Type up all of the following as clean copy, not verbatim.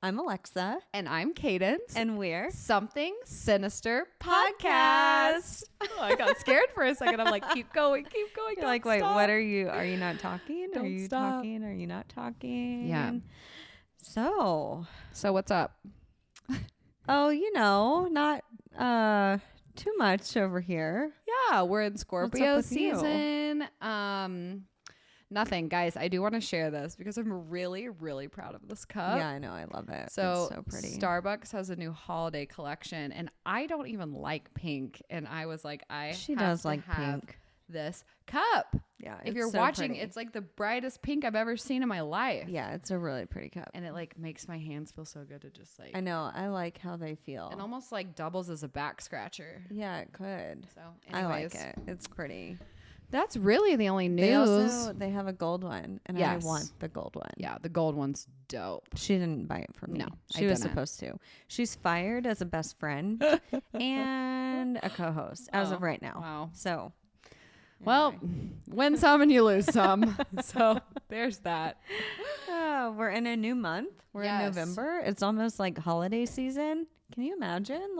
I'm Alexa. And I'm Cadence. And we're Something Sinister Podcast. Oh, I got scared for a second. I'm like, keep going. You're like, wait, what are you? Are you not talking? Don't are you stop. talking? Are you not talking? Yeah. So what's up? Oh, not too much over here. Yeah, we're in Scorpio with you? season. Nothing, guys. I do want to share this because I'm really, really proud of this cup. Yeah, I know. I love it. So, it's so pretty. Starbucks has a new holiday collection, and I don't even like pink. And I was like, She does like pink. This cup. Yeah, If it's you're so watching, pretty. it's like the brightest pink I've ever seen in my life. Yeah, it's a really pretty cup. And it like makes my hands feel so good to just like. I know. I like how they feel. And almost like doubles as a back scratcher. Yeah, it could. So, I like anyways, it. It's pretty. That's really the only news. They have a gold one, and Yes. I want the gold one. Yeah, the gold one's dope. She didn't buy it from me. No, she I was didn't. supposed to. She's fired as a best friend and a co-host as of right now. Wow. So, Well, anyway. win some and you lose some. So there's that. We're in a new month. We're in Yes. November. It's almost like holiday season. Can you imagine?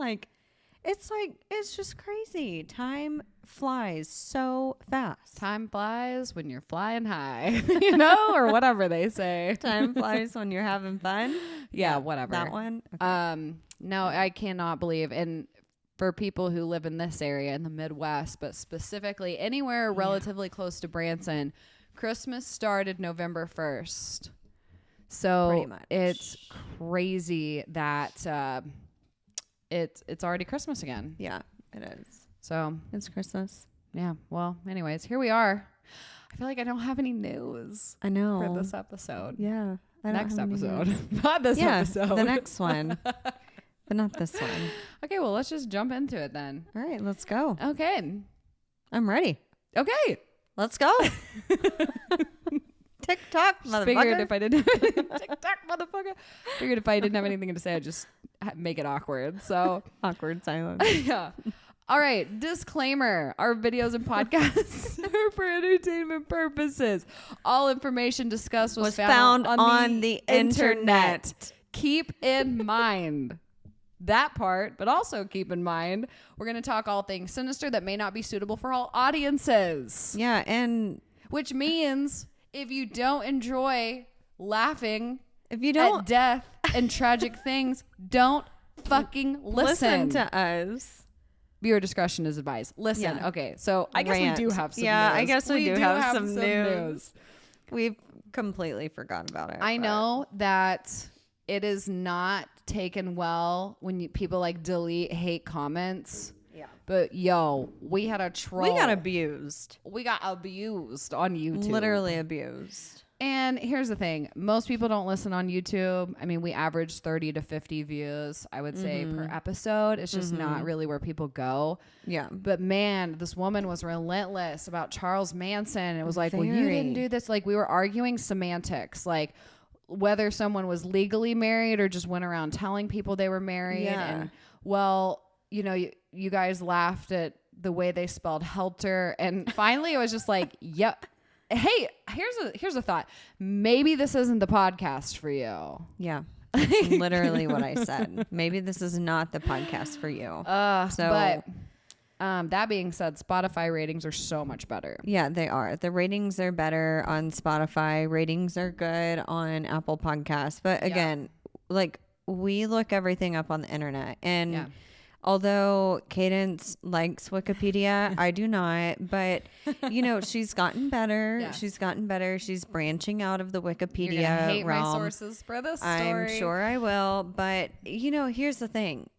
It's just crazy. Time flies so fast. Time flies when you're flying high, or whatever they say. Time flies when you're having fun. Yeah, whatever. That one. Okay. No, I cannot believe. And for people who live in this area in the Midwest, but specifically anywhere relatively close to Branson, Christmas started November 1st. So Pretty much. it's crazy that it's already Christmas again. Yeah, it is. So It's Christmas. yeah. Well, anyways, here we are. I feel like I don't have any news I know. for this episode. Yeah. I don't Next have any episode. news. Not this Yeah, episode. the next one. But not this one. Okay, well, let's just jump into it then. All right, let's go. Okay. I'm ready. Okay. Let's go. TikTok, Figured motherfucker. if I didn't TikTok, motherfucker. Figured if I didn't have anything to say, I'd just make it awkward. So Awkward silence. yeah. All right. Disclaimer: our videos and podcasts are for entertainment purposes. All information discussed was found on the internet. Keep in mind that part, but also keep in mind we're going to talk all things sinister that may not be suitable for all audiences. Yeah, and Which means if you don't enjoy laughing if you don't at death and tragic things, don't fucking listen. to us. Viewer discretion is advised. Listen. Yeah. Okay. So I guess Rant. we do have some Yeah, news. I guess we do have some news. We've completely forgot about it. I but- know that it is not taken well when people like delete hate comments. Yeah. But yo, we had a troll. We got abused. We got abused on YouTube. Literally abused. And here's the thing. Most people don't listen on YouTube. I mean, we average 30 to 50 views, I would say, per episode. It's just not really where people go. Yeah. But man, this woman was relentless about Charles Manson. It was like, well, you Very. didn't do this. Like, we were arguing semantics, like whether someone was legally married or just went around telling people they were married. Yeah. And well, you guys laughed at the way they spelled helter. And finally it was just like, yep. Hey, here's a thought. Maybe this isn't the podcast for you. Yeah. That's literally what I said. Maybe this is not the podcast for you. But that being said, Spotify ratings are so much better. Yeah, they are. The ratings are better on Spotify. Ratings are good on Apple Podcasts. But again, we look everything up on the internet. And although Cadence likes Wikipedia, I do not. But, she's gotten better. Yeah. She's gotten better. She's branching out of the Wikipedia You're gonna hate realm. my sources for this story. I'm sure I will. But, here's the thing.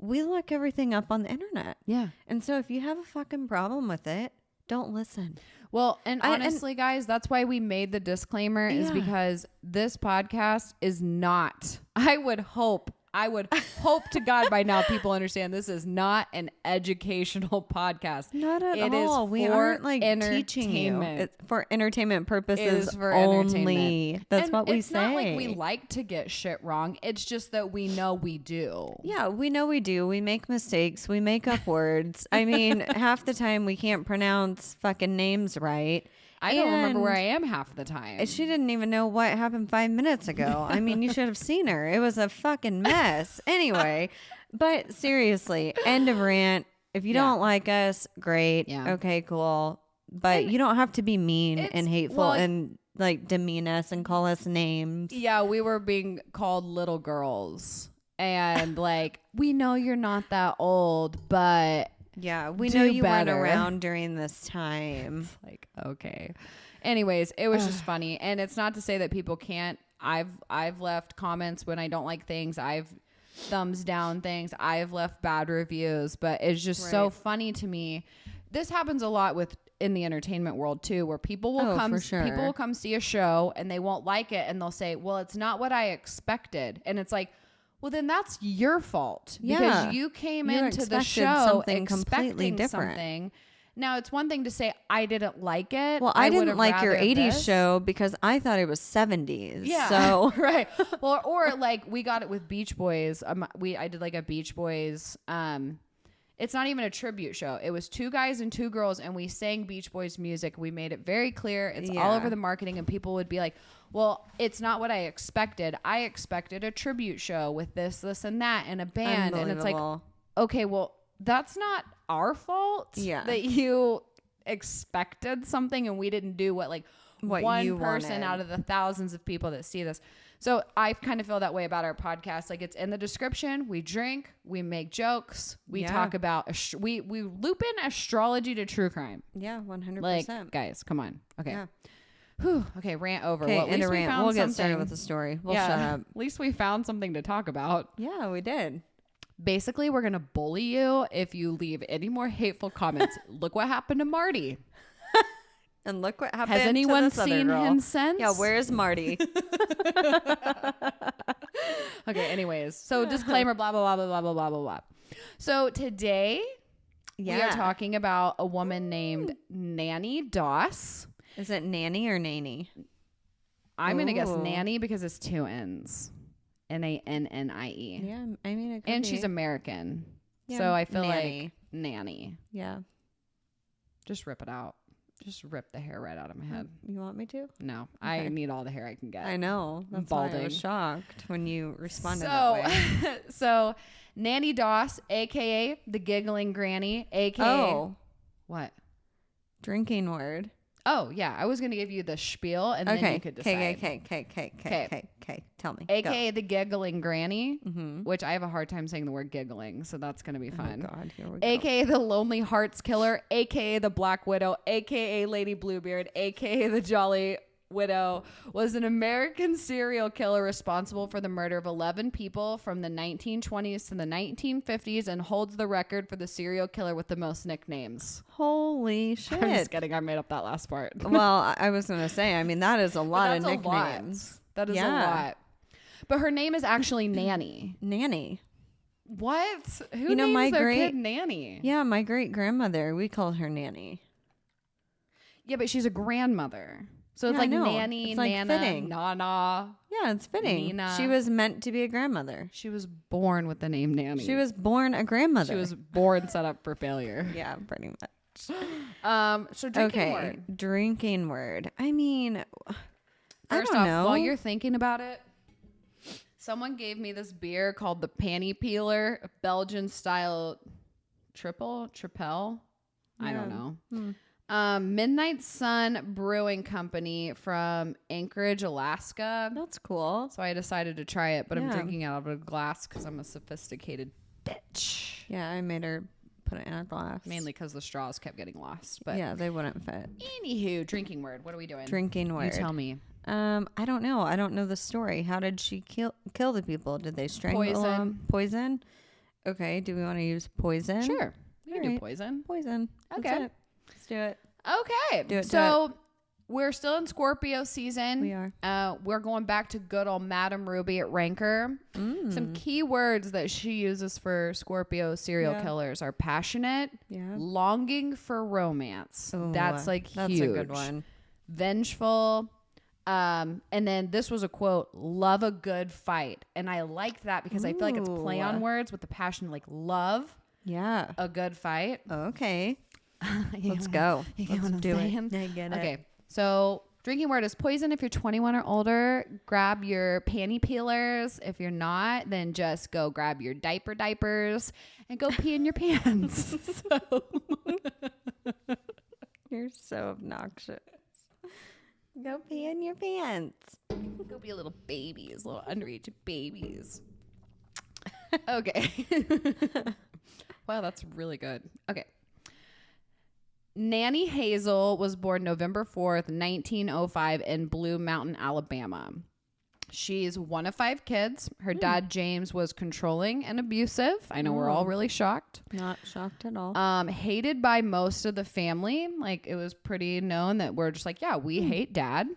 We look everything up on the internet. Yeah. And so if you have a fucking problem with it, don't listen. Well, and honestly, guys, that's why we made the disclaimer is Yeah. because this podcast is not, I would hope to God by now people understand this is not an educational podcast. Not at It all. is We for aren't teaching you. entertainment. It's for entertainment purposes It is for only. entertainment. That's And what we it's say. not like we like to get shit wrong. It's just that we know we do. Yeah, we know we do. We make mistakes. We make up words. I mean, half the time we can't pronounce fucking names right. I don't remember where I am half the time. She didn't even know what happened 5 minutes ago. I mean, you should have seen her. It was a fucking mess. Anyway, but seriously, end of rant. If you don't like us, great. Yeah. Okay, cool. But you don't have to be mean and hateful and like demean us and call us names. Yeah, we were being called little girls. And like, we know you're not that old, but yeah, we know you weren't around during this time. It's like, okay. Anyways, it was just funny. And it's not to say that people can't. I've left comments when I don't like things. I've thumbs down things. I've left bad reviews, but it's just so funny to me. This happens a lot in the entertainment world too, where people will people will come see a show and they won't like it and they'll say, well, it's not what I expected. And it's like, well, then that's your fault because you came into the show expecting something. Now, it's one thing to say, I didn't like it. Well, I didn't like your 80s show because I thought it was 70s. Yeah. So. Right. Well, or like we got it with Beach Boys. I did like a Beach Boys. It's not even a tribute show. It was 2 guys and 2 girls, and we sang Beach Boys music. We made it very clear. It's all over the marketing, and people would be like, well, it's not what I expected. I expected a tribute show with this, and that, and a band. And it's like, okay, well, that's not our fault that you expected something and we didn't do what one person out of the thousands of people that see this. So I kind of feel that way about our podcast. Like, it's in the description. We drink, we make jokes, we talk about, we loop in astrology to true crime. Yeah, 100%. Like, guys, come on. Okay. Yeah. Whew. Okay, rant over. Okay, well, at least we found we'll something. Get started with the story. We'll shut up. At least we found something to talk about. Yeah, we did. Basically, we're going to bully you if you leave any more hateful comments. Look what happened to Marty. And look what happened. Has anyone to this seen other girl. him since? Yeah, where's Marty? Okay, anyways. So disclaimer, blah, blah, blah, blah, blah, blah, blah, blah. So today we are talking about a woman named Nannie Doss. Is it Nannie or Nannie? I'm going to guess Nannie because it's 2 N's. Nannie. Yeah, I mean, it could and be. She's American. Yeah, so I feel Nannie. like Nannie. Yeah. Just rip it out. Just rip the hair right out of my head. You want me to? No, okay. I need all the hair I can get. I know. That's why I was shocked when you responded that way. So, Nannie Doss, a.k.a. the Giggling Granny, a.k.a. Oh. What? Drinking word. Oh, yeah. I was going to give you the spiel and then you could decide. Okay. Tell me. A.k.a. the Giggling Granny, which I have a hard time saying the word giggling, so that's going to be fun. Oh, God. Here we go. A.k.a. the Lonely Hearts Killer, a.k.a. the Black Widow, a.k.a. Lady Bluebeard, a.k.a. the Jolly Widow, was an American serial killer responsible for the murder of 11 people from the 1920s to the 1950s and holds the record for the serial killer with the most nicknames. Holy shit. I'm just kidding. I made up that last part. Well, I was going to say, I mean, that is a lot of nicknames. That is a lot. But her name is actually Nannie. Nannie. What? Who names their kid Nannie? Yeah, my great grandmother, we called her Nannie. Yeah, but she's a grandmother. So it's like Nannie, it's like Nana, fitting. Nana. Yeah, it's fitting. Nina. She was meant to be a grandmother. She was born with the name Nannie. She was born a grandmother. She was born set up for failure. Yeah, pretty much. So drinking word. Drinking word. I mean, First I don't off, know. While you're thinking about it, someone gave me this beer called the Panty Peeler, a Belgian style tripel. I don't know. Midnight Sun Brewing Company from Anchorage, Alaska. That's cool. So I decided to try it, but I'm drinking out of a glass because I'm a sophisticated bitch. Yeah, I made her put it in a glass. Mainly because the straws kept getting lost. But yeah, they wouldn't fit. Anywho, drinking word. What are we doing? Drinking word. You tell me. I don't know. I don't know the story. How did she kill the people? Did they strangle them? Poison? Okay. Do we want to use poison? Sure. We can do poison. Poison. Okay. That's it. Let's do it. Okay. Do it. So we're still in Scorpio season. We are. We're going back to good old Madame Ruby at Ranker. Some key words that she uses for Scorpio serial killers are passionate, longing for romance. Ooh, that's huge. That's a good one. Vengeful. And then this was a quote, love a good fight. And I liked that because I feel like it's play on words with the passion, like love. Yeah. A good fight. Okay. Let's go. Let's do it. I get it. Okay. So drinking water is poison. If you're 21 or older, grab your panty peelers. If you're not, then just go grab your diapers and go pee in your pants. You're so obnoxious. Go pee in your pants. Go be little babies, little underage babies. Okay. Wow, that's really good. Okay. Nannie Hazel was born November 4th, 1905 in Blue Mountain, Alabama. She's one of 5 kids. Her dad, James, was controlling and abusive. I know we're all really shocked. Not shocked at all. Hated by most of the family. Like, it was pretty known that we're just like, yeah, we hate dad.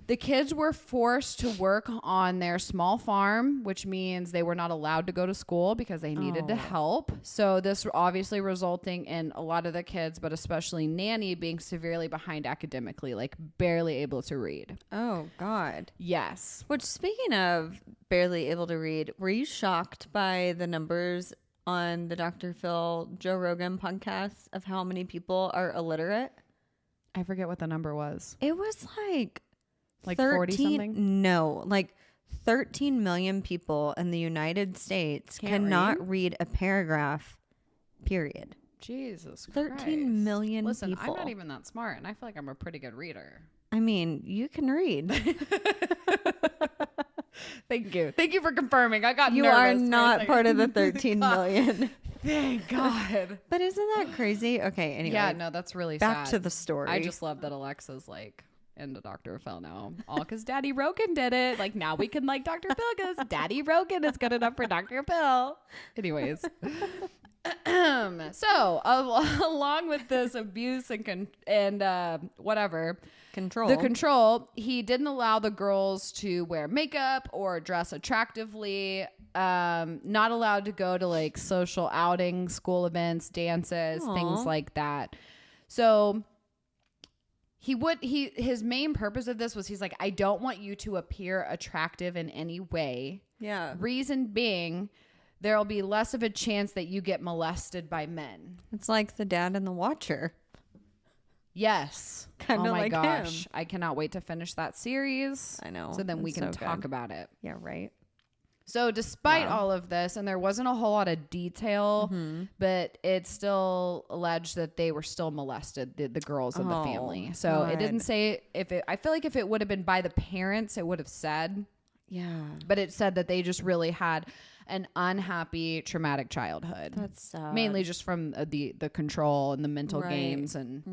The kids were forced to work on their small farm, which means they were not allowed to go to school because they needed to help. So this obviously resulting in a lot of the kids, but especially Nannie, being severely behind academically, like barely able to read. Oh, God. Yes. Which, speaking of barely able to read, were you shocked by the numbers on the Dr. Phil Joe Rogan podcast of how many people are illiterate? I forget what the number was. It was like 40 something? No, like 13 million people in the United States cannot read a paragraph, period. Jesus Christ. 13 million Listen, people. I'm not even that smart, and I feel like I'm a pretty good reader. I mean, you can read. Thank you. Thank you for confirming. I got You nervous are not part of the 13 million. Thank God. But isn't that crazy? Okay, anyway. Yeah, no, that's really back sad. to the story. I just love that Alexa's like into Dr. Phil now. All because Daddy Rogan did it. Like, now we can like Dr. Phil because Daddy Rogan is good enough for Dr. Phil. Anyways. So along with this abuse and whatever control, he didn't allow the girls to wear makeup or dress attractively. Not allowed to go to like social outings, school events, dances, things like that. So his main purpose of this was he's like, I don't want you to appear attractive in any way. Yeah. Reason being, there'll be less of a chance that you get molested by men. It's like the dad in The Watcher. Yes. Kind of oh my like gosh. him. I cannot wait to finish that series. I know. So then we can so talk good. about it. Yeah, right. So despite all of this, and there wasn't a whole lot of detail, but it's still alleged that they were still molested, the girls in the family. So God. it didn't say I feel like if it would have been by the parents, it would have said. Yeah. But it said that they just really had an unhappy, traumatic childhood. That's sad. Mainly just from the control and the mental games and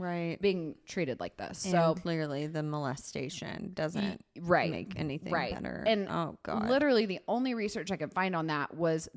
being treated like this. And so clearly the molestation doesn't make anything better. And oh God. literally the only research I could find on that was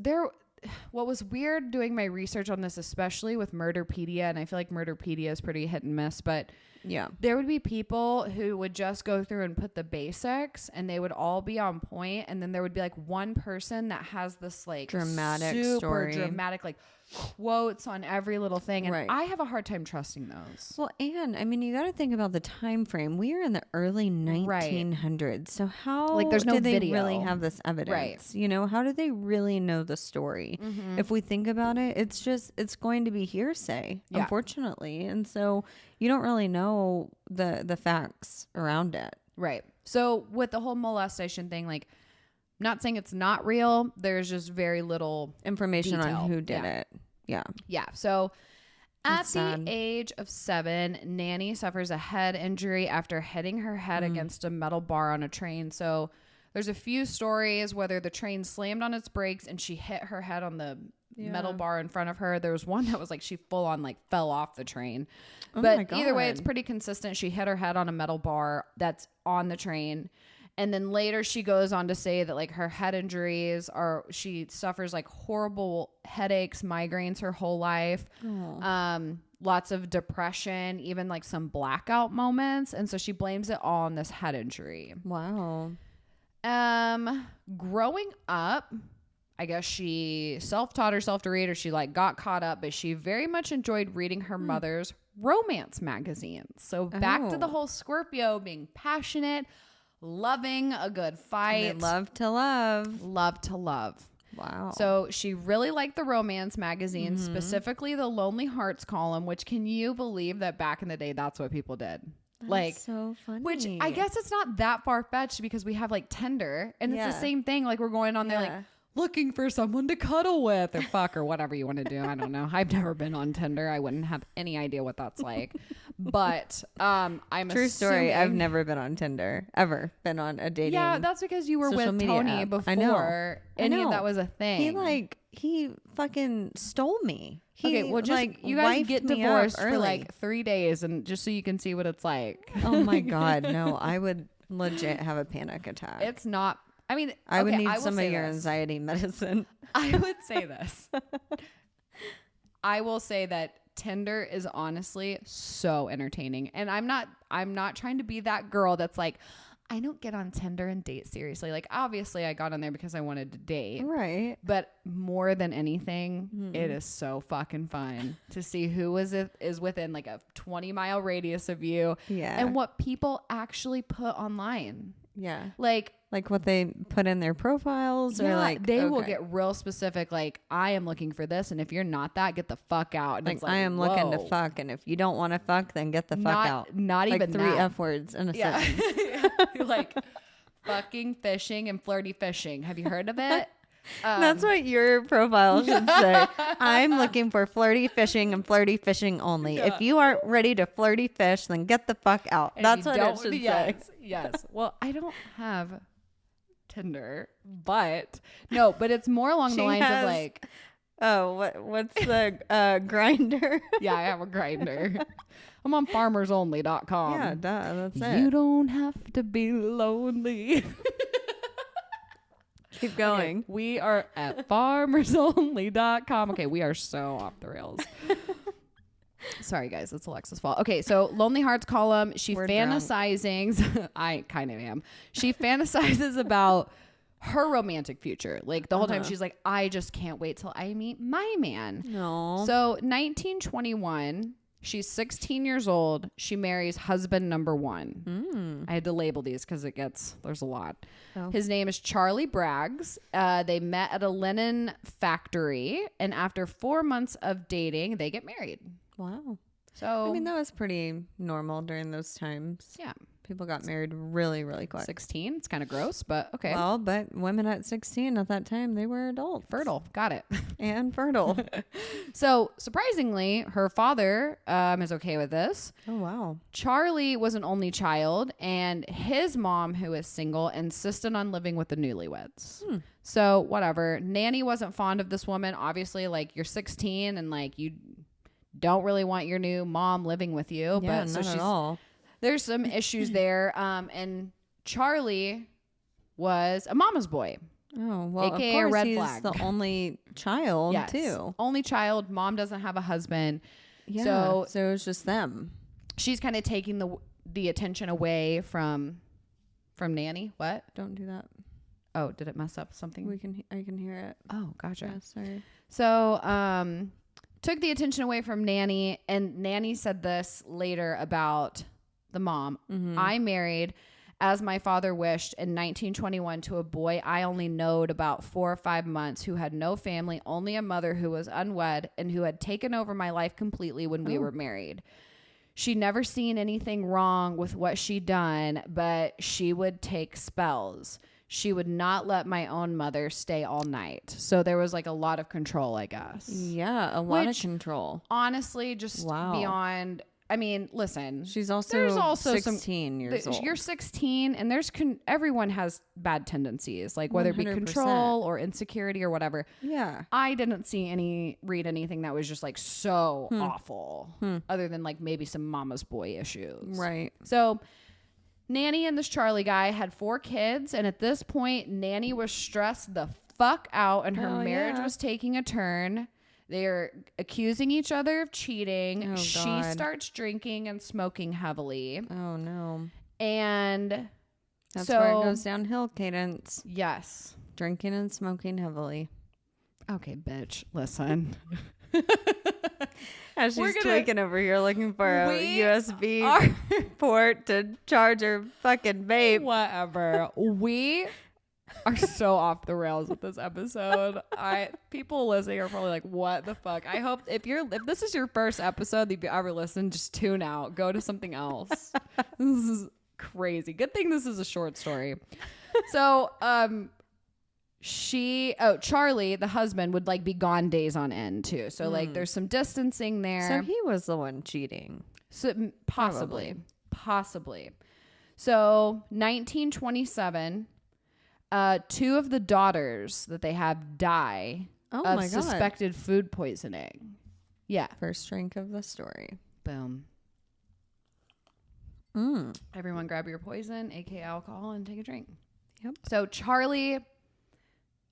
what was weird doing my research on this, especially with Murderpedia, and I feel like Murderpedia is pretty hit and miss, but yeah, there would be people who would just go through and put the basics and they would all be on point, and then there would be like one person that has this like dramatic super dramatic like quotes on every little thing, and I have a hard time trusting those. Well, and I mean, you got to think about the time frame. We are in the early 1900s, so how like there's no do they video. really have this evidence? You know, how do they really know the story? If we think about it, it's going to be hearsay, unfortunately, and so you don't really know the facts around it. Right. So with the whole molestation thing, like, not saying it's not real. There's just very little information on who did it. Yeah. Yeah. So at the age of 7, Nannie suffers a head injury after hitting her head against a metal bar on a train. So there's a few stories whether the train slammed on its brakes and she hit her head on the metal bar in front of her. There was one that was like she full on like fell off the train. But either way, it's pretty consistent. She hit her head on a metal bar that's on the train. And then later she goes on to say that like her head injuries she suffers like horrible headaches, migraines her whole life. Lots of depression, even like some blackout moments. And so she blames it all on this head injury. Wow. Growing up, I guess she self-taught herself to read, or she like got caught up, but she very much enjoyed reading her mother's romance magazines. So back to the whole Scorpio being passionate, loving a good fight. They love to love. Love to love. Wow. So she really liked the romance magazine, specifically the Lonely Hearts column, which can you believe that back in the day, that's what people did? That's so funny. Which I guess it's not that far-fetched because we have like Tinder and it's the same thing. Like we're going on there like looking for someone to cuddle with or fuck or whatever you want to do. I don't know. I've never been on Tinder. I wouldn't have any idea what that's like. But I'm true story. I've never been on Tinder, ever been on a dating. Yeah, that's because you were with Tony before any of that was a thing. He fucking stole me. Okay, well, just you guys get divorced for like 3 days, and just so you can see what it's like. Oh my God, no! I would legit have a panic attack. It's not. I mean, I would need some of your anxiety medicine. I would say this. I will say that Tinder is honestly so entertaining, and I'm not trying to be that girl that's like, I don't get on Tinder and date seriously. Like, obviously, I got on there because I wanted to date. Right. But more than anything, it is so fucking fun to see who is within like a 20-mile radius of you. Yeah. And what people actually put online. Yeah. Like what they put in their profiles or like. They will get real specific. Like, I am looking for this. And if you're not that, get the fuck out. And like I am looking to fuck. And if you don't want to fuck, then get the fuck out. Not like even 3 F words in a sentence. Like fucking fishing and flirty fishing. Have you heard of it? That's what your profile should say. I'm looking for flirty fishing and flirty fishing only. Yeah. If you aren't ready to flirty fish, then get the fuck out. And that's what it should say. Yes. Well, I don't have Tinder, but it's more along the lines of like, what's the grinder? Yeah, I have a grinder. I'm on farmersonly.com. Yeah, duh, that's it. You don't have to be lonely. Keep going. Okay, we are at farmersonly.com. Okay, we are so off the rails. Sorry, guys. It's Alexa's fault. Okay, so Lonely Hearts column. We're fantasizing. I kind of am. She fantasizes about her romantic future. Like the whole time she's like, I just can't wait till I meet my man. No. So 1921... She's 16 years old. She marries husband number 1. I had to label these because there's a lot. Oh. His name is Charlie Braggs. They met at a linen factory, and after 4 months of dating, they get married. Wow. So I mean, that was pretty normal during those times. Yeah. People got married really, really quick. 16. It's kind of gross, but okay. Well, but women at 16 at that time, they were adults. Fertile. Got it. And fertile. So surprisingly, her father is okay with this. Oh, wow. Charlie was an only child, and his mom, who is single, insisted on living with the newlyweds. So whatever. Nannie wasn't fond of this woman. Obviously, like, you're 16 and like you don't really want your new mom living with you. Yeah, but not at all. There's some issues there. And Charlie was a mama's boy. Oh, well, AKA of course a red he's flag. the only child, too. Only child. Mom doesn't have a husband. Yeah, so it was just them. She's kind of taking the attention away from Nannie. What? Don't do that. Oh, did it mess up something? I can hear it. Oh, gotcha. Yeah, sorry. So, took the attention away from Nannie, and Nannie said this later about the mom. I married, as my father wished, in 1921 to a boy I only knowed about 4 or 5 months, who had no family, only a mother who was unwed, and who had taken over my life completely when we were married. She'd never seen anything wrong with what she'd done, but she would take spells. She would not let my own mother stay all night. So there was like a lot of control, I guess. Yeah, a lot of control. Honestly, just beyond... I mean, listen. There's also 16 years old. You're 16, and everyone has bad tendencies, like whether 100%. It be control or insecurity or whatever. Yeah. I didn't read anything that was just like so awful, other than like maybe some mama's boy issues. Right. So Nannie and this Charlie guy had 4 kids, and at this point, Nannie was stressed the fuck out, and her marriage was taking a turn. They're accusing each other of cheating. She starts drinking and smoking heavily. Oh, no. And that's where it goes downhill, Cadence. Yes. Drinking and smoking heavily. Okay, bitch. Listen. As she's tweaking over here looking for a USB port to charge her fucking vape. Whatever. We are so off the rails with this episode. People listening are probably like, what the fuck? I hope if this is your first episode that you ever listen, just tune out. Go to something else. This is crazy. Good thing this is a short story. So, Charlie, the husband, would like be gone days on end too. So like there's some distancing there. So he was the one cheating. So possibly. So 1927, 2 of the daughters that they have die of suspected food poisoning. Yeah. First drink of the story. Boom. Everyone grab your poison, aka alcohol, and take a drink. Yep. So Charlie,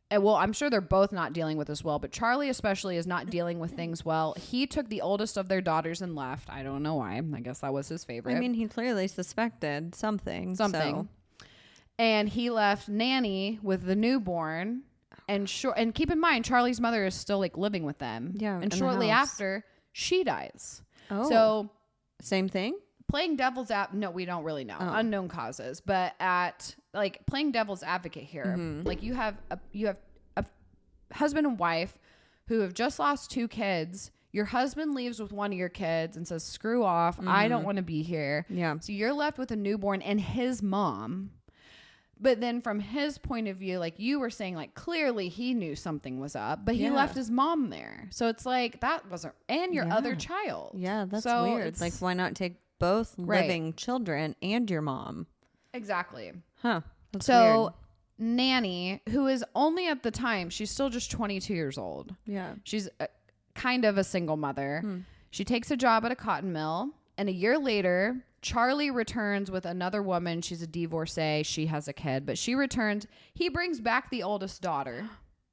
well, I'm sure they're both not dealing with this well, but Charlie especially is not dealing with things well. He took the oldest of their daughters and left. I don't know why. I guess that was his favorite. I mean, he clearly suspected something. So. And he left Nannie with the newborn. And keep in mind, Charlie's mother is still like living with them. Yeah. And shortly after, she dies. Oh. So same thing? Playing devil's no, we don't really know. Unknown causes. But at like playing devil's advocate here, like you have a husband and wife who have just lost 2 kids. Your husband leaves with one of your kids and says, screw off. I don't want to be here. Yeah. So you're left with a newborn and his mom. But then from his point of view, like you were saying, like clearly he knew something was up, but he left his mom there. So it's like that wasn't, and your other child. Yeah, that's weird. Like why not take both living children and your mom? Exactly. Huh. That's so weird. Nannie, who is only at the time, she's still just 22 years old. Yeah. She's kind of a single mother. She takes a job at a cotton mill. And a year later, Charlie returns with another woman. She's a divorcee. She has a kid, but she returns. He brings back the oldest daughter.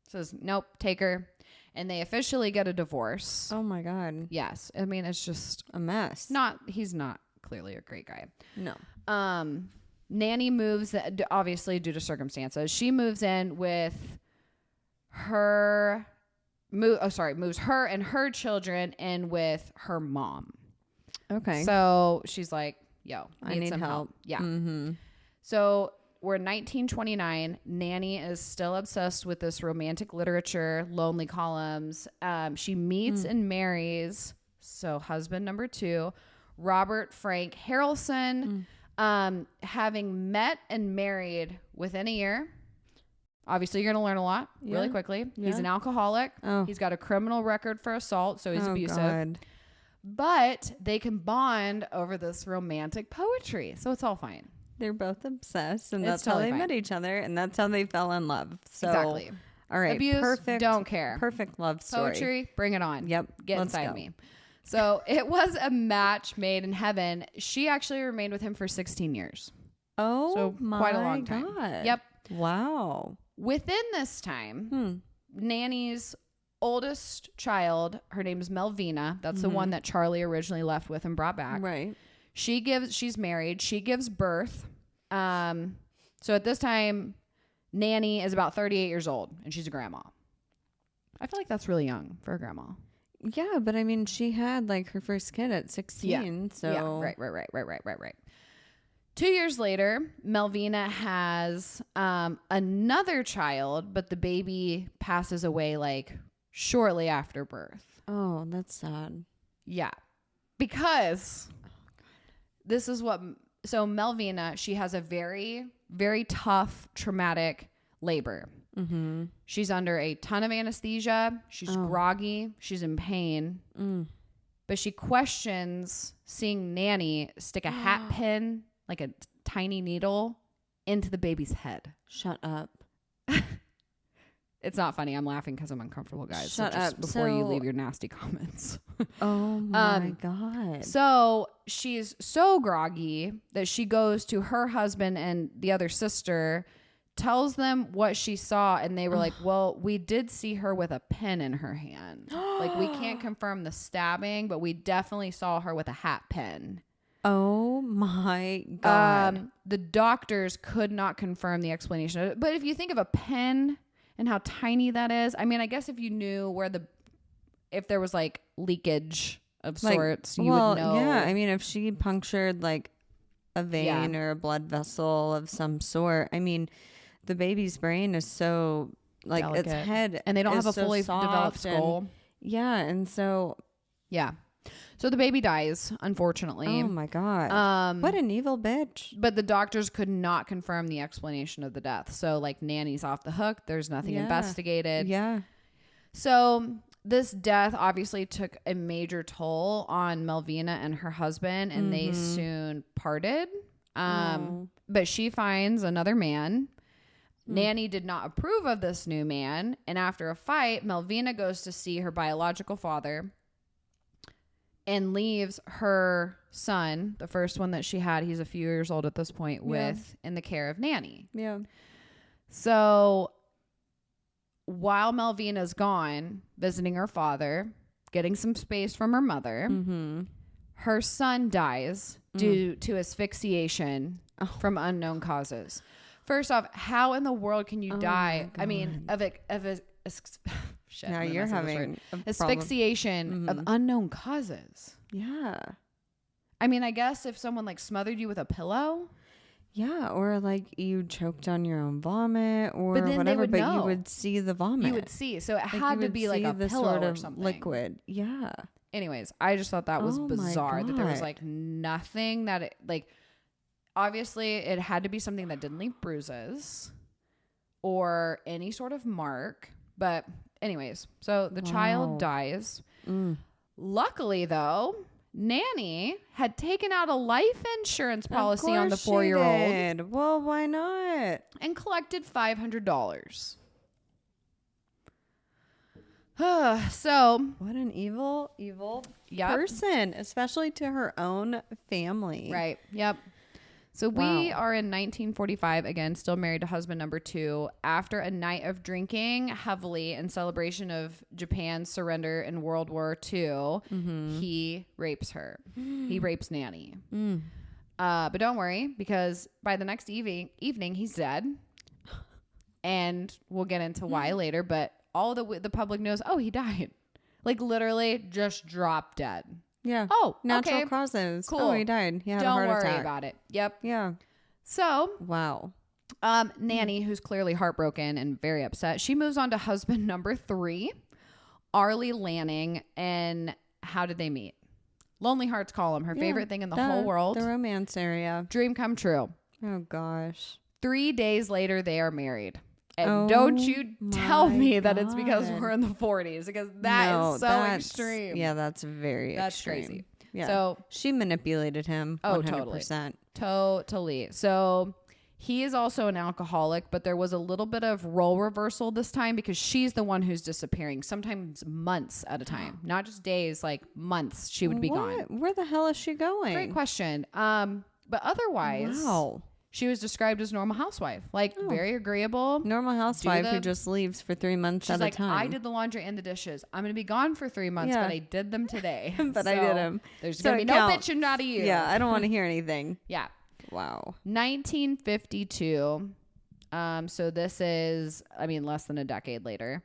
Says, nope, take her. And they officially get a divorce. Oh my God. Yes. I mean, it's just a mess. He's not clearly a great guy. No. Nannie moves, obviously due to circumstances. She moves in with moves her and her children in with her mom. Okay. So she's like, yo, I need some help. Yeah. So we're in 1929. Nannie is still obsessed with this romantic literature, lonely columns. She meets and marries, so husband number 2, Robert Frank Harrelson, having met and married within a year. Obviously, you're going to learn a lot really quickly. Yeah. He's an alcoholic. Oh. He's got a criminal record for assault, so he's abusive. God. But they can bond over this romantic poetry, so it's all fine. They're both obsessed, and that's totally how they met each other, and that's how they fell in love. So, exactly. All right. Abuse, perfect. Don't care. Perfect love story. Poetry, bring it on. Yep. Get inside of me. So it was a match made in heaven. She actually remained with him for 16 years. Oh, so my quite a long time. God. Yep. Wow. Within this time, Nannie's oldest child, her name is Melvina. That's the one that Charlie originally left with and brought back. Right. She's married. She gives birth. So at this time, Nannie is about 38 years old and she's a grandma. I feel like that's really young for a grandma. Yeah, but I mean, she had like her first kid at 16. Yeah. So Yeah. Right. 2 years later, Melvina has another child, but the baby passes away like shortly after birth. Oh, that's sad. Yeah. Because this is so Melvina, she has a very, very tough, traumatic labor. She's under a ton of anesthesia. She's groggy. She's in pain. But she questions seeing Nannie stick a hat pin, like a tiny needle, into the baby's head. Shut up. It's not funny. I'm laughing because I'm uncomfortable, guys. Shut up. Before you leave your nasty comments. Oh my God. So she's so groggy that she goes to her husband and the other sister, tells them what she saw, and they were like, well, we did see her with a pen in her hand. Like, we can't confirm the stabbing, but we definitely saw her with a hat pin. Oh my God. The doctors could not confirm the explanation of it. But if you think of a pen and how tiny that is, I mean, I guess if you knew if there was like leakage of sorts, you would know. Yeah, I mean, if she punctured like a vein or a blood vessel of some sort, I mean, the baby's brain is so like delicate. Its head, and they don't have a so fully developed skull. And so So the baby dies, unfortunately. Oh my God. What an evil bitch. But the doctors could not confirm the explanation of the death. So like Nannie's off the hook. There's nothing investigated. Yeah. So this death obviously took a major toll on Melvina and her husband, and they soon parted. But she finds another man. Nannie did not approve of this new man. And after a fight, Melvina goes to see her biological father and leaves her son, the first one that she had, he's a few years old at this point, in the care of Nannie. Yeah. So while Melvina's gone, visiting her father, getting some space from her mother, her son dies due to asphyxiation from unknown causes. First off, how in the world can you die? I mean, of a shit. Now you're having asphyxiation of unknown causes. Yeah. I mean, I guess if someone like smothered you with a pillow. Yeah, or like you choked on your own vomit or but then whatever, but know. you would see the vomit. You would see. So it had to be like a pillow sort of or something. Liquid. Yeah. Anyways, I just thought that was bizarre that there was like nothing that it like obviously it had to be something that didn't leave bruises or any sort of mark. But anyways, so the child dies. Luckily though, Nannie had taken out a life insurance policy on the 4-year-old. Well, why not? And collected $500. So what an evil person, especially to her own family. Right. Yep. So we are in 1945, again, still married to husband number 2. After a night of drinking heavily in celebration of Japan's surrender in World War II, he rapes her. He rapes Nannie. But don't worry, because by the next evening, he's dead. And we'll get into why later, but all the public knows, he died. Like literally just dropped dead. Yeah. Oh, natural causes. Cool. Oh, he died. He had a heart attack. Don't worry about it. Yep. Yeah. So. Wow. Nannie, who's clearly heartbroken and very upset, she moves on to husband number 3, Arlie Lanning. And how did they meet? Lonely Hearts Column, her favorite thing in the whole world. The romance area. Dream come true. Oh, gosh. 3 days later, they are married. And don't you tell me that it's because we're in the 40s, because that's extreme. Yeah, that's very extreme. Crazy. Yeah. So she manipulated him. 100%. Totally. So he is also an alcoholic, but there was a little bit of role reversal this time because she's the one who's disappearing, sometimes months at a time, not just days, like months. She would be gone. Where the hell is she going? Great question. But otherwise, she was described as normal housewife, like very agreeable. Normal housewife who just leaves for 3 months at a time. I did the laundry and the dishes. I'm going to be gone for 3 months, but I did them today. But I did them. There's going to be no bitching out of you. Yeah, I don't want to hear anything. Yeah. Wow. 1952. So this is, less than a decade later.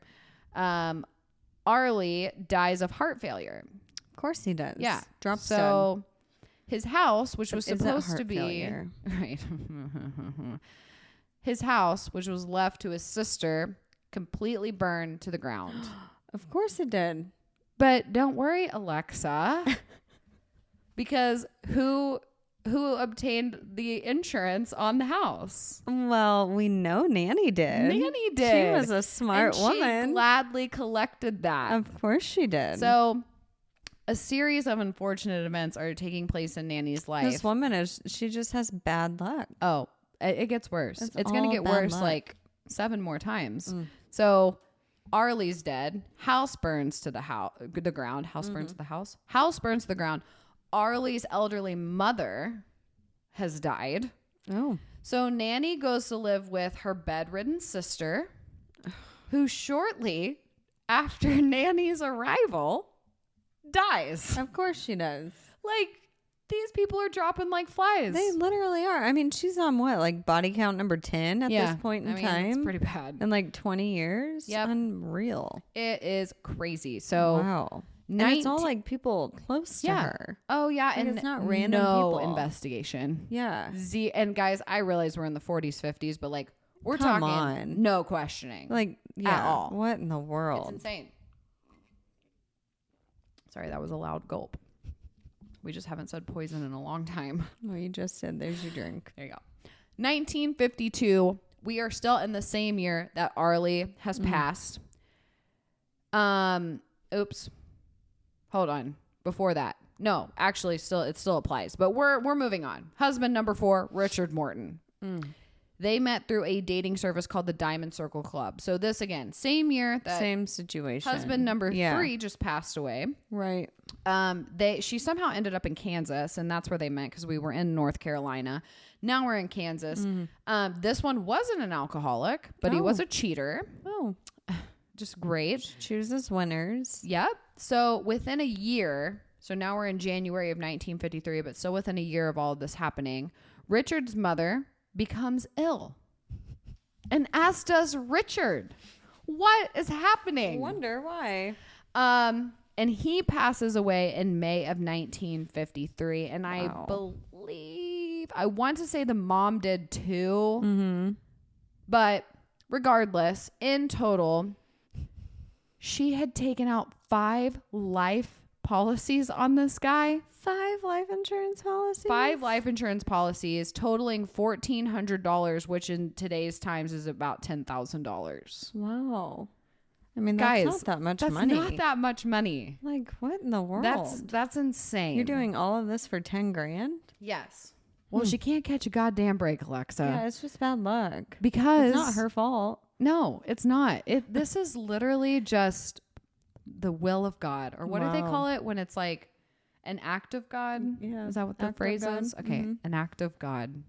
Arlie dies of heart failure. Of course he does. Yeah. Drop so his house, which was supposed to be failure? Right. His house, which was left to his sister, completely burned to the ground. Of course it did. But don't worry, Alexa, because who obtained the insurance on the house? Well, we know Nannie did. Nannie did. She was a smart woman. She gladly collected that. Of course she did. So a series of unfortunate events are taking place in Nannie's life. This woman she just has bad luck. Oh, it gets worse. It's going to get worse like 7 more times. So Arlie's dead. House burns to the ground. House burns to the house. House burns to the ground. Arlie's elderly mother has died. Oh. So Nannie goes to live with her bedridden sister, who shortly after Nannie's arrival dies. Of course she does. Like, these people are dropping like flies. They literally are. She's on what, like body count number 10 at this point in time? It's pretty bad. In like 20 years? Yep. Unreal. It is crazy. So wow. And it's all like people close to her. Oh yeah, like and it's not random people. Investigation. Yeah. And guys, I realize we're in the 40s, 50s, but like We're talking no questioning. Like, at all. What in the world? It's insane. Sorry, that was a loud gulp. We just haven't said poison in a long time. Well, you just said there's your drink. There you go. 1952. We are still in the same year that Arlie has passed. Oops. Hold on. Before that. No, actually it still applies. But we're moving on. Husband number 4, Richard Morton. They met through a dating service called the Diamond Circle Club. So this, again, same year. Same situation. Husband number 3 just passed away. Right. She somehow ended up in Kansas, and that's where they met because we were in North Carolina. Now we're in Kansas. This one wasn't an alcoholic, but he was a cheater. Oh. Just great. Chooses winners. Yep. So within a year, so now we're in January of 1953, but still within a year of all of this happening, Richard's mother becomes ill, and as does Richard. What is happening? I wonder why. And he passes away in May of 1953, and I want to say the mom did too. But regardless, in total, she had taken out 5 life policies on this guy. 5 life insurance policies? 5 life insurance policies totaling $1,400, which in today's times is about $10,000. Wow. I mean, that's not that much money. That's not that much money. Like, what in the world? That's insane. You're doing all of this for 10 grand? Yes. Well, she can't catch a goddamn break, Alexa. Yeah, it's just bad luck. Because it's not her fault. No, it's not. This is literally just the will of God. Or what do they call it when it's like an act of God? Yeah. Is that what the phrase is? Okay. An act of God.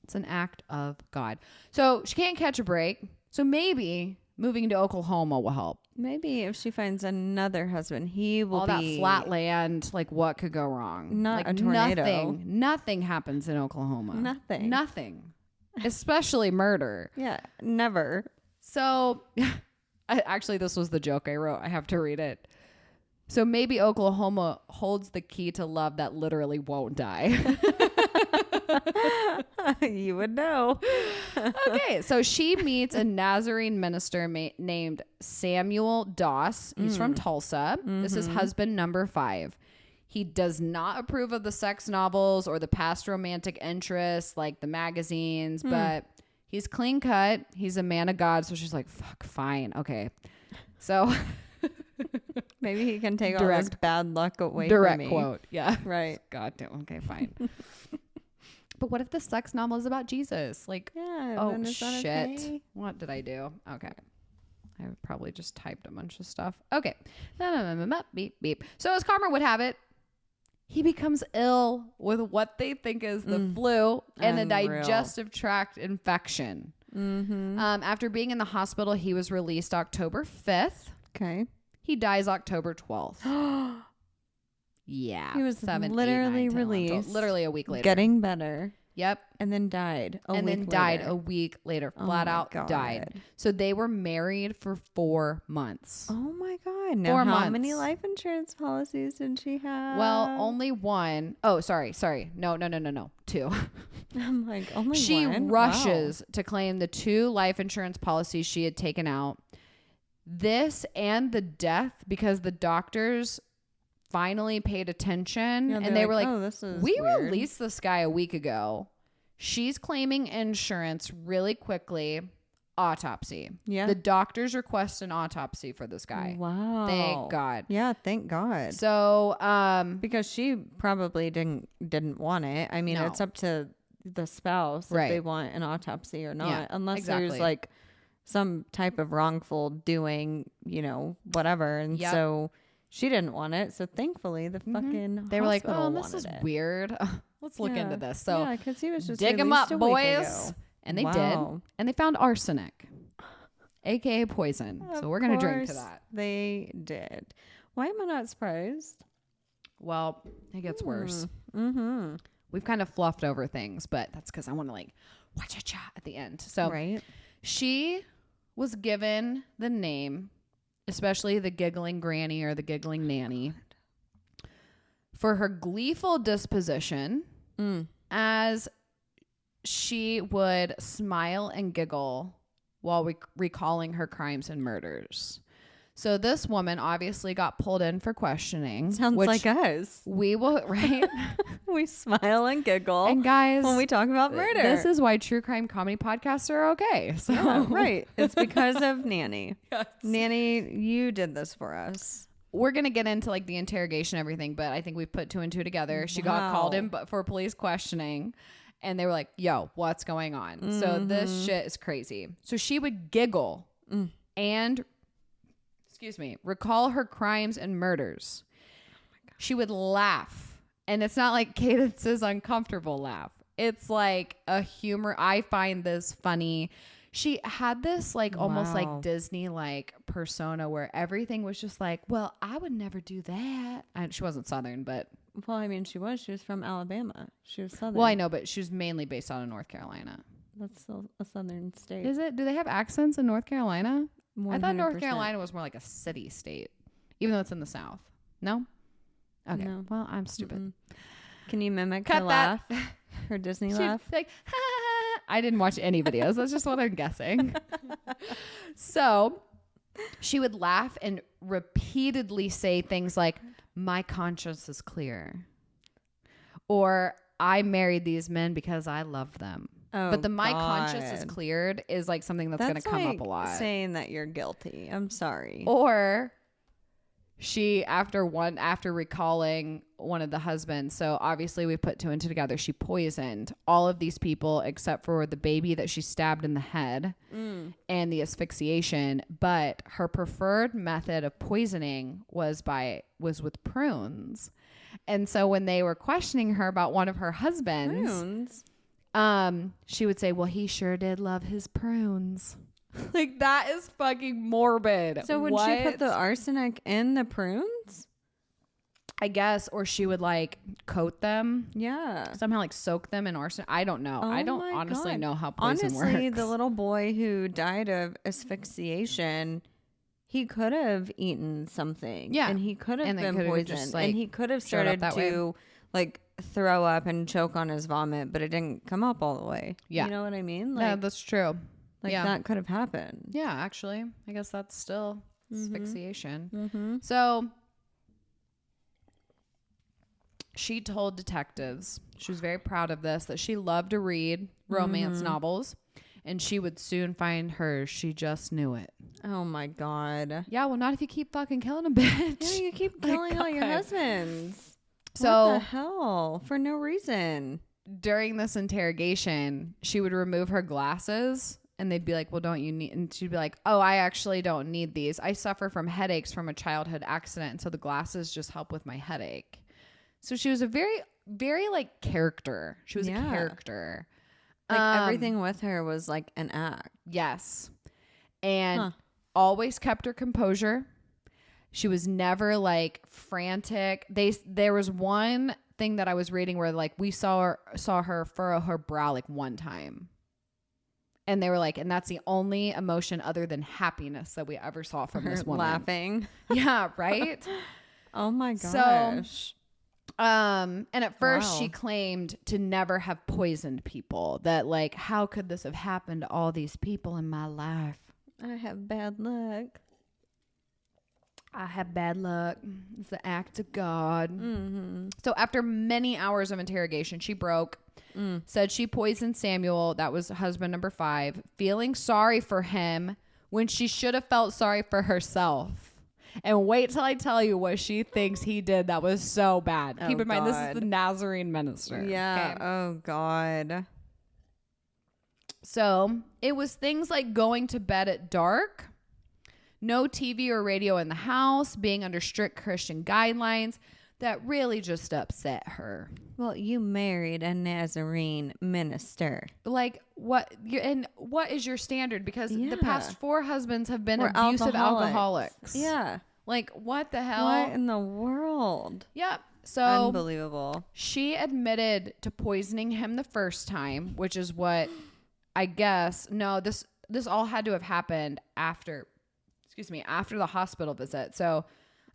It's an act of God. So she can't catch a break. So maybe moving to Oklahoma will help. Maybe if she finds another husband, he will all be... that flat land, like what could go wrong? Not like a tornado. Nothing happens in Oklahoma. Nothing. Especially murder. Yeah, never. So, actually, this was the joke I wrote. I have to read it. So maybe Oklahoma holds the key to love that literally won't die. You would know. Okay, so she meets a Nazarene minister named Samuel Doss. He's from Tulsa. This is husband number 5. He does not approve of the sex novels or the past romantic interests like the magazines, but he's clean cut. He's a man of God. So she's like, fuck, fine. Okay. So... Maybe he can take all this bad luck away from me. Direct quote. Yeah. Right. God damn. Okay, fine. But what if the sex novel is about Jesus? Like, yeah, oh, shit. Okay? What did I do? Okay. I probably just typed a bunch of stuff. Okay. Beep, beep. So as karma would have it, he becomes ill with what they think is the flu and a digestive tract infection. After being in the hospital, he was released October 5th. Okay. He dies October 12th. Yeah. He was literally released. Literally a week later. Getting better. Yep. And then died a week later. Flat out died. So they were married for 4 months. Oh my God. Now, how many life insurance policies did she have? Well, only one. Oh, sorry. No. 2. I'm like, only one? She rushes to claim the 2 life insurance policies she had taken out. This and the death, because the doctors finally paid attention and they were like, oh, this is we weird. released this guy a week ago. She's claiming insurance really quickly. Autopsy. Yeah. The doctors request an autopsy for this guy. Wow. Thank God. Yeah, thank God. So, because she probably didn't want it. I mean, it's up to the spouse if they want an autopsy or not, unless there's like some type of wrongful doing, whatever. And so she didn't want it. So thankfully the fucking they were like, oh, this is weird. Let's look into this. So yeah, because he was just dig him up, boys. And they did. And they found arsenic, aka poison. So we're going to drink to that. They did. Why am I not surprised? Well, it gets worse. We've kind of fluffed over things, but that's because I want to like cha at the end. So she was given the name, especially the Giggling Granny or the Giggling Nanny, for her gleeful disposition, as she would smile and giggle while recalling her crimes and murders. So this woman obviously got pulled in for questioning. Sounds like us. We will, right? We smile and giggle. And guys, when we talk about murder. This is why true crime comedy podcasts are okay. So yeah, right. It's because of Nannie. Yes. Nannie, you did this for us. We're going to get into like the interrogation and everything, but I think we've put 2 and 2 together. She got called in for police questioning. And they were like, yo, what's going on? Mm-hmm. So this shit is crazy. So she would giggle and recall her crimes and murders. Oh, she would laugh. And it's not like Cadence's uncomfortable laugh. It's like a humor. I find this funny. She had this like almost like Disney like persona where everything was just like, well, I would never do that. She wasn't Southern, but. Well, I mean, she was from Alabama. She was Southern. Well, I know, but she was mainly based out of North Carolina. That's still a Southern state. Is it? Do they have accents in North Carolina? 100%. I thought North Carolina was more like a city state, even though it's in the South. No? Okay. No. Well, I'm stupid. Mm-mm. Can you mimic her laugh? Her Disney laugh? Like, I didn't watch any videos. That's just what I'm guessing. So she would laugh and repeatedly say things like, my conscience is clear. Or I married these men because I love them. Oh, but the my conscience is cleared is like something that's going to come up a lot. Saying that you're guilty. I'm sorry. Or she, after recalling one of the husbands, so obviously we put 2 and 2 together, she poisoned all of these people except for the baby that she stabbed in the head and the asphyxiation. But her preferred method of poisoning was with prunes. And so when they were questioning her about one of her husbands, she would say, well, he sure did love his prunes. Like, that is fucking morbid. So would she put the arsenic in the prunes? I guess, or she would like coat them. Yeah. Somehow like soak them in arsenic. I don't know. I don't honestly know how poison works. Honestly, the little boy who died of asphyxiation, he could have eaten something. Yeah. And he could have been poisoned. Just, like, and he could have started to like throw up and choke on his vomit, but it didn't come up all the way. Yeah. You know what I mean? Like, yeah, that's true. Like that could have happened. Yeah, actually. I guess that's still asphyxiation. Mm-hmm. So she told detectives, she was very proud of this, that she loved to read romance novels, and she would soon find hers. She just knew it. Oh my God. Yeah, well, not if you keep fucking killing a bitch. Yeah, you keep killing all your husbands. So what the hell? For no reason. During this interrogation, she would remove her glasses. And they'd be like, well, don't you need? And she'd be like, oh, I actually don't need these. I suffer from headaches from a childhood accident. And so the glasses just help with my headache. So she was a very, very like character. She was a character. Like everything with her was like an act. Yes. And always kept her composure. She was never like frantic. There was one thing that I was reading where like we saw her furrow her brow like one time. And they were like, and that's the only emotion other than happiness that we ever saw from this woman. Laughing. Yeah, right? Oh my gosh. So, and at first she claimed to never have poisoned people. That like, how could this have happened to all these people in my life? I have bad luck. I have bad luck. It's the act of God. Mm-hmm. So after many hours of interrogation, she broke. Said she poisoned Samuel, that was husband number 5, feeling sorry for him when she should have felt sorry for herself. And wait till I tell you what she thinks he did that was so bad. Keep in mind, this is the Nazarene minister. Yeah. Okay? Oh, God. So it was things like going to bed at dark, no TV or radio in the house, being under strict Christian guidelines, that really just upset her. Well, you married a Nazarene minister. Like, what is your standard? Because the past 4 husbands have been abusive alcoholics. Yeah. Like, what the hell? What in the world? Yep. So unbelievable. She admitted to poisoning him the first time, which is what I guess. No, this all had to have happened after the hospital visit. So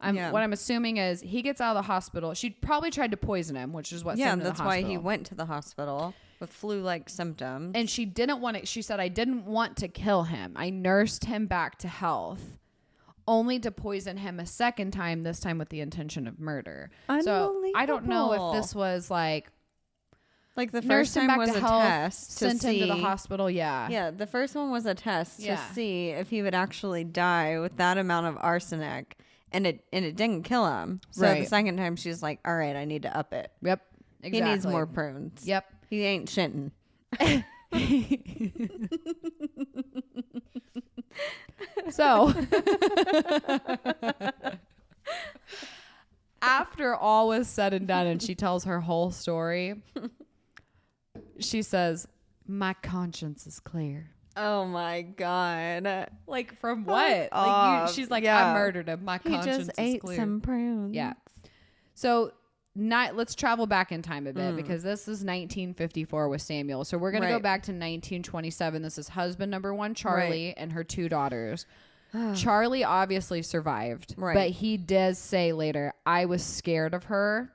what I'm assuming is he gets out of the hospital. She probably tried to poison him, which is what sent him to the hospital. That's why he went to the hospital. with flu-like symptoms. And she didn't want to, she said, I didn't want to kill him. I nursed him back to health, only to poison him a second time, this time with the intention of murder. So I don't know if this was like the first time was a test to sent him to the hospital. Yeah, the first one was a test to see if he would actually die with that amount of arsenic, and it didn't kill him. So the second time she's like, all right, I need to up it. Yep. Exactly. He needs more prunes. Yep. He ain't shitting. So after all was said and done and she tells her whole story, she says, my conscience is clear. Oh my God. Like from what? She's like, I murdered him. My conscience is clear. He just ate some prunes. Yeah. So let's travel back in time a bit because this is 1954 with Samuel. So we're going to go back to 1927. This is husband number 1, Charlie, and her 2 daughters. Charlie obviously survived, but he does say later, I was scared of her.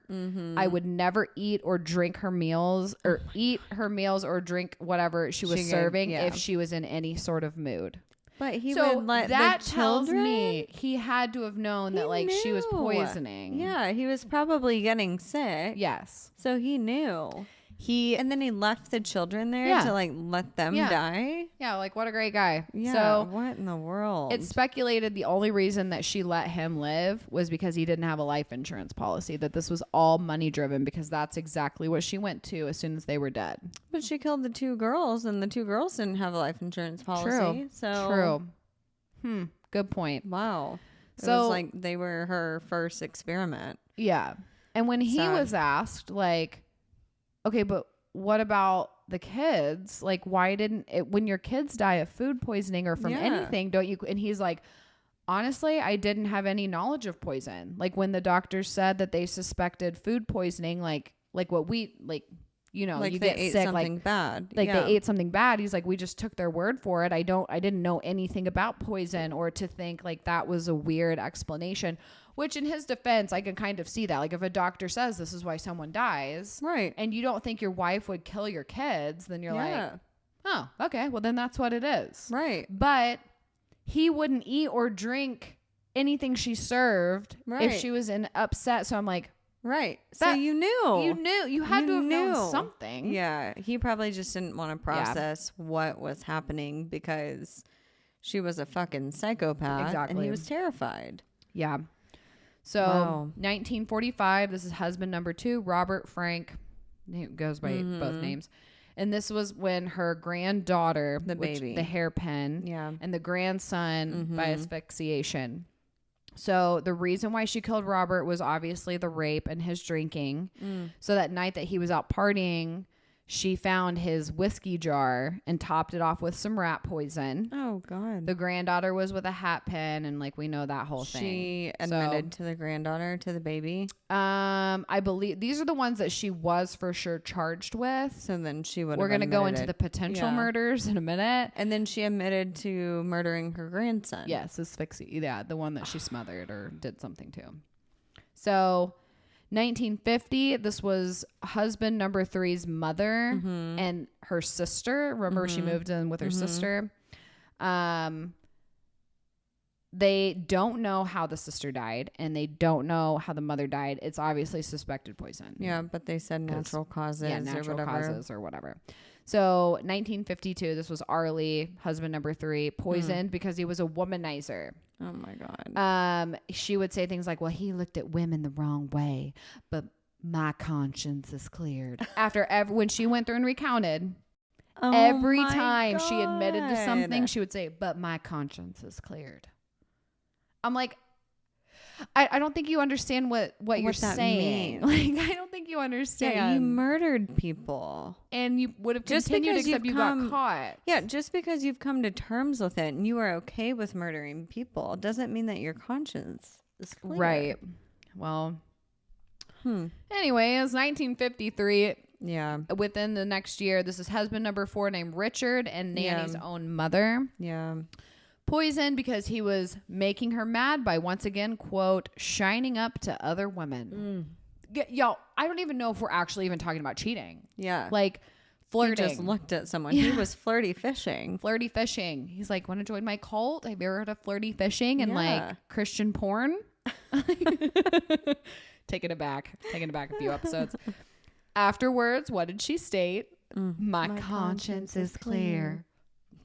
I would never eat or drink her meals or or drink whatever she was serving if she was in any sort of mood. But he would let that the children? Tells me he had to have known that like she was poisoning. Yeah, he was probably getting sick. Yes. So he knew. And then he left the children there to like let them die. Yeah, like what a great guy. Yeah. So what in the world? It's speculated the only reason that she let him live was because he didn't have a life insurance policy, that this was all money driven because that's exactly what she went to as soon as they were dead. But she killed the 2 girls and the 2 girls didn't have a life insurance policy. True. Good point. Wow. It was like they were her first experiment. Yeah. And when he was asked like, okay, but what about the kids? Like, why didn't it, when your kids die of food poisoning or from anything, don't you? And he's like, honestly, I didn't have any knowledge of poison. Like when the doctors said that they suspected food poisoning, like what we, like, you know, like you they get ate sick, something like, bad. Like they ate something bad. He's like, we just took their word for it. I didn't know anything about poison or to think like that was a weird explanation. Which in his defense, I can kind of see that. Like if a doctor says this is why someone dies. Right. And you don't think your wife would kill your kids, then you're like, oh, okay. Well, then that's what it is. Right. But he wouldn't eat or drink anything she served if she was upset. So I'm like, right. So you knew. You had to have known something. Yeah. He probably just didn't want to process what was happening because she was a fucking psychopath. Exactly. And he was terrified. Yeah. So 1945, this is husband number 2, Robert Frank. He goes by both names. And this was when her granddaughter, the baby, the hairpin, and the grandson by asphyxiation. So the reason why she killed Robert was obviously the rape and his drinking. So that night that he was out partying, she found his whiskey jar and topped it off with some rat poison. Oh, God. The granddaughter was with a hat pin, and like we know that whole thing. She admitted to the granddaughter, to the baby? I believe these are the ones that she was for sure charged with. So then she would. We're going to go into the potential murders in a minute. And then she admitted to murdering her grandson. Yes, asphyxia. Yeah, the one that she smothered or did something to. So 1950, this was husband number 3's mother and her sister. Remember, she moved in with her sister. They don't know how the sister died, and they don't know how the mother died. It's obviously suspected poison. Yeah, but they said natural causes or whatever. So 1952, this was Arlie, husband number 3, poisoned because he was a womanizer. Oh my God. She would say things like, well, he looked at women the wrong way, but my conscience is cleared. When she went through and recounted, every time she admitted to something, she would say, but my conscience is cleared. I'm like, I don't think you understand what you're saying. Like, I don't think you understand. Yeah, you murdered people. And you would have continued except you got caught. Yeah, just because you've come to terms with it and you are okay with murdering people doesn't mean that your conscience is clear. Right. Well, anyway, it was 1953. Yeah. Within the next year, this is husband number 4 named Richard and Nanny's own mother. Yeah. Poisoned because he was making her mad by once again, quote, shining up to other women. Y'all, I don't even know if we're actually even talking about cheating. Yeah. Like, Flirting. He just looked at someone. He was flirty fishing. Flirty fishing. He's like, want to join my cult? Have you ever heard of flirty fishing and like Christian porn? Taking it back a few episodes. Afterwards, what did she state? My conscience is clear.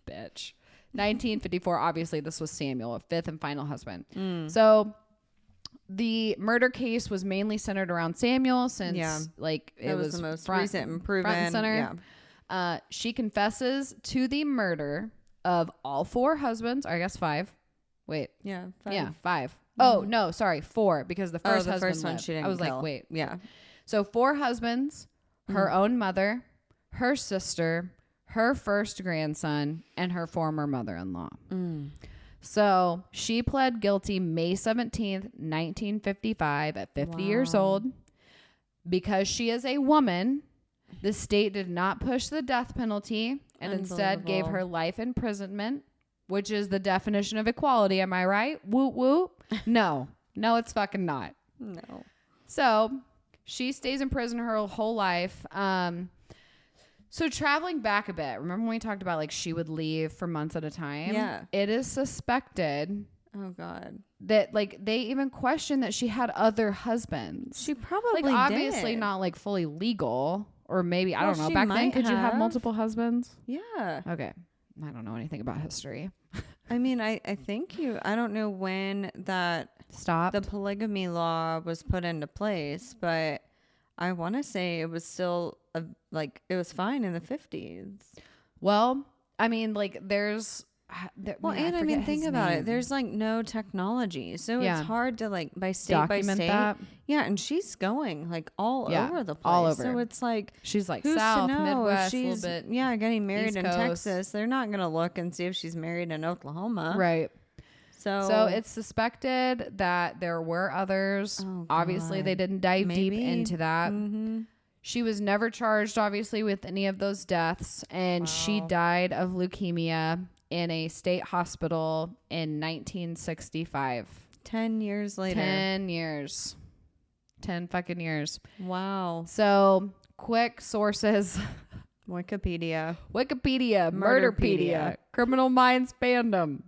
Bitch. 1954, obviously this was Samuel, a fifth and final husband. So the murder case was mainly centered around Samuel since like it was the most recent and proven. Front and center. Yeah. She confesses to the murder of all four husbands, or I guess five. Wait. Yeah. Five. Yeah, five. Oh, no, sorry, four, because the first husband one she didn't I was kill. like, wait. Yeah. So 4 husbands, her own mother, her sister, her first grandson, and her former mother-in-law. So she pled guilty May 17th, 1955 at 50 years old. Because she is a woman, the state did not push the death penalty and instead gave her life imprisonment, which is the definition of equality. Am I right? Woot woot. No, it's fucking not. No. So she stays in prison her whole life. So traveling back a bit, remember when we talked about like she would leave for months at a time? Yeah. It is suspected. Oh God. That like they even questioned that she had other husbands. She probably like obviously did. not like fully legal, or maybe I don't know. She Back then, could you have have multiple husbands? Yeah. Okay. I don't know anything about history. I mean, I think I don't know when that stopped. The polygamy law was put into place, but I want to say it was still it was fine in the 50s. Well, I mean, like there's think about it. There's like no technology, so it's hard to like by state document by state. That. Yeah, and she's going like all over the place. All over. So it's like she's like who's South, to know Midwest, if she's a little bit. Yeah, getting married East in Coast. Texas. They're not gonna look and see if she's married in Oklahoma, right? So it's suspected that there were others. Oh, obviously, God. they didn't dive deep into that. Mm-hmm. She was never charged, obviously, with any of those deaths, and she died of leukemia in a state hospital in 1965. 10 years later. 10 years. 10 fucking years. Wow. So, quick sources. Wikipedia, Murderpedia, Criminal Minds fandom.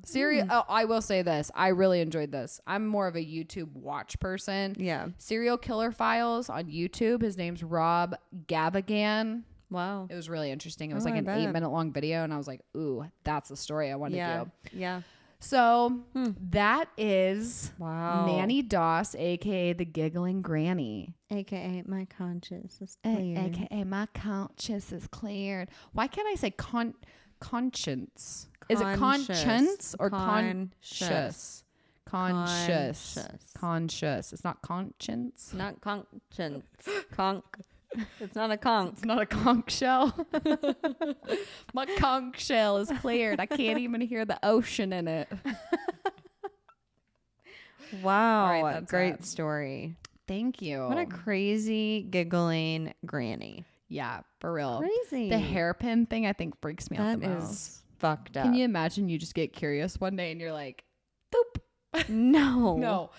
Oh, I will say this. I really enjoyed this. I'm more of a YouTube watch person. Yeah. Serial Killer Files on YouTube. His name's Rob Gavigan. Wow. It was really interesting. It was like an 8-minute long video, and I was like, ooh, that's the story I want to do. Yeah. So that is Nannie Doss, aka the Giggling Granny. AKA my conscience is cleared. AKA my conscience is cleared. Why can't I say conscience? Is it conscience or conscious? Conscious. It's not conscience. Not conscience. Conch. It's not a conch. It's not a conch shell. My conch shell is cleared. I can't even hear the ocean in it. Wow. All right, great story. Thank you. What a crazy giggling granny. Yeah, for real. Crazy. The hairpin thing I think freaks me out the most. That is fucked up. Can you imagine you just get curious one day and you're like, boop. No. No.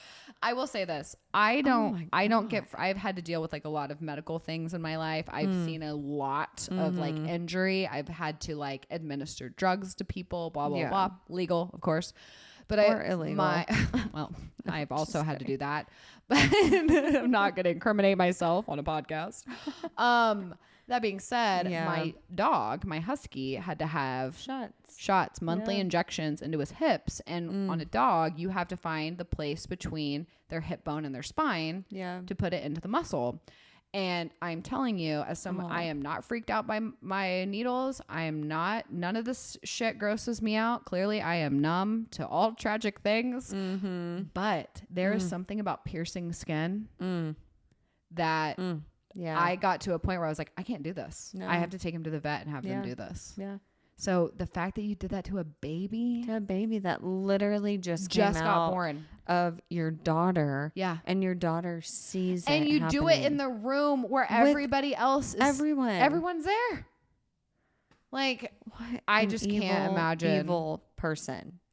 I will say this. I've had to deal with like a lot of medical things in my life. I've seen a lot of like injury. I've had to like administer drugs to people, blah, blah, blah. Legal, of course. But illegal. I've also had to do that, but I'm not going to incriminate myself on a podcast. That being said, my dog, my husky, had to have shots, monthly injections into his hips. And on a dog, you have to find the place between their hip bone and their spine to put it into the muscle. And I'm telling you, as someone, I am not freaked out by my needles. I am not. None of this shit grosses me out. Clearly, I am numb to all tragic things. Mm-hmm. But there is something about piercing skin that... Yeah, I got to a point where I was like, I can't do this. No. I have to take him to the vet and have them do this. Yeah. So the fact that you did that to a baby that literally just got born of your daughter. Yeah. And your daughter sees it. And you do it in the room where everybody else is. Everyone's there. Like, what I just can't imagine.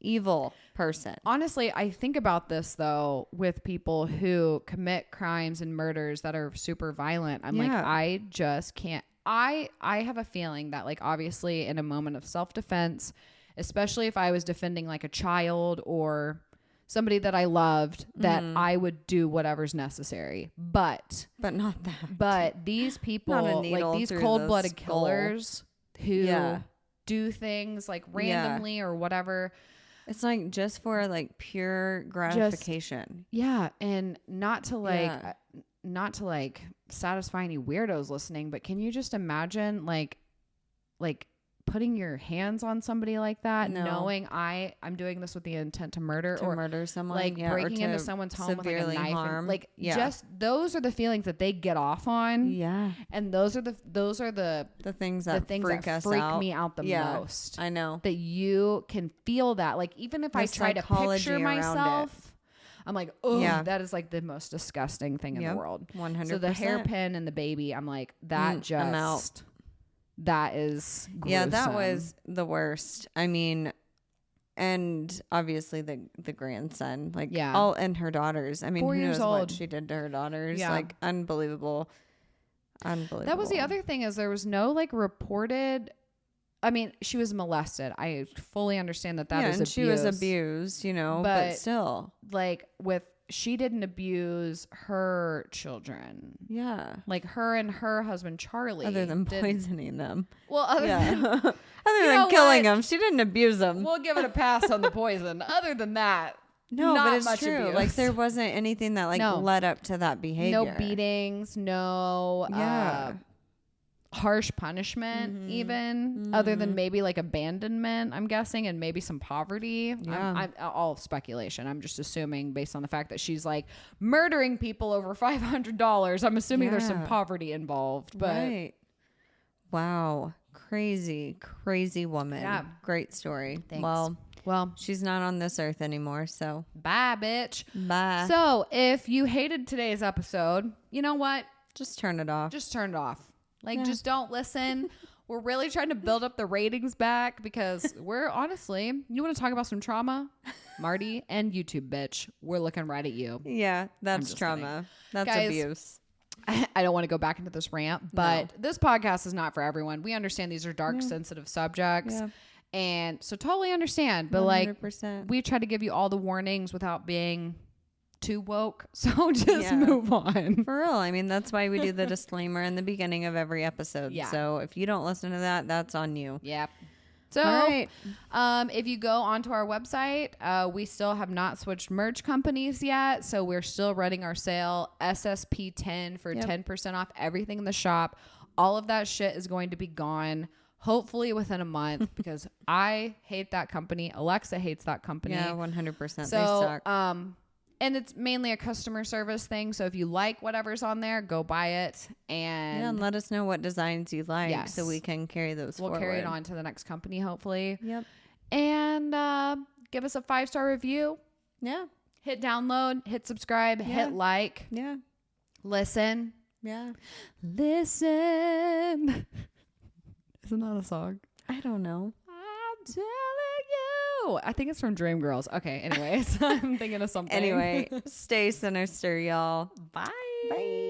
Evil person. Honestly, I think about this though with people who commit crimes and murders that are super violent. I'm like, I just can't. I have a feeling that, like, obviously in a moment of self-defense, especially if I was defending like a child or somebody that I loved, that I would do whatever's necessary. But not that. But these people, like these cold-blooded killers who do things like randomly or whatever. It's like just for like pure gratification. And not to like satisfy any weirdos listening, but can you just imagine like putting your hands on somebody like that, knowing I'm doing this with the intent to murder or murder someone, like breaking into someone's home with like a knife, harm. Just those are the feelings that they get off on. And those are the things that freak me out the most. I know that you can feel that. Like, even if I try to picture myself, I'm like, oh, that is like the most disgusting thing in the world. 100%. So the hairpin and the baby, I'm like, that that is gruesome. That was the worst. I mean, and obviously the grandson, like all, and her daughters. I mean, 4 who years knows old. what she did to her daughters? Like, unbelievable. That was the other thing, is there was no like reported. I mean, she was molested. I fully understand that is and abuse. She was abused, but still, like she didn't abuse her children. Like her and her husband Charlie. Other than poisoning them. Well, other than killing them, she didn't abuse them. We'll give it a pass on the poison. Other than that, no, not but it's much true. abuse. Like, there wasn't anything that led up to that behavior. No beatings. No. Harsh punishment, even other than maybe like abandonment, I'm guessing, and maybe some poverty. I'm all speculation. I'm just assuming based on the fact that she's like murdering people over $500. I'm assuming there's some poverty involved. But wow, crazy woman. Great story. Thanks. Well, she's not on this earth anymore, so bye, bitch. Bye. So if you hated today's episode, you know what? Just turn it off. Like, just don't listen. We're really trying to build up the ratings back, because we're honestly, you want to talk about some trauma? Marty and YouTube, bitch. We're looking right at you. Yeah, that's trauma. That's Guys, abuse. I don't want to go back into this rant, but this podcast is not for everyone. We understand these are dark, sensitive subjects. And so totally understand. But 100%. Like, we try to give you all the warnings without being too woke, so just move on. For real. I mean, that's why we do the disclaimer in the beginning of every episode. So if you don't listen to that, that's on you. So if you go onto our website, we still have not switched merch companies yet, so we're still running our sale SSP10 for 10% off everything in the shop. All of that shit is going to be gone hopefully within a month, because I hate that company. Alexa hates that company. 100%. So they suck. And it's mainly a customer service thing. So if you like whatever's on there, go buy it. And let us know what designs you like, so we can carry those forward. We'll carry it on to the next company, hopefully. And give us a 5-star review. Hit download, hit subscribe, hit like. Listen. Listen. Isn't that a song? I don't know. I'm telling you. I think it's from Dreamgirls. Okay, anyways. I'm thinking of something. Anyway, stay sinister, y'all. Bye. Bye.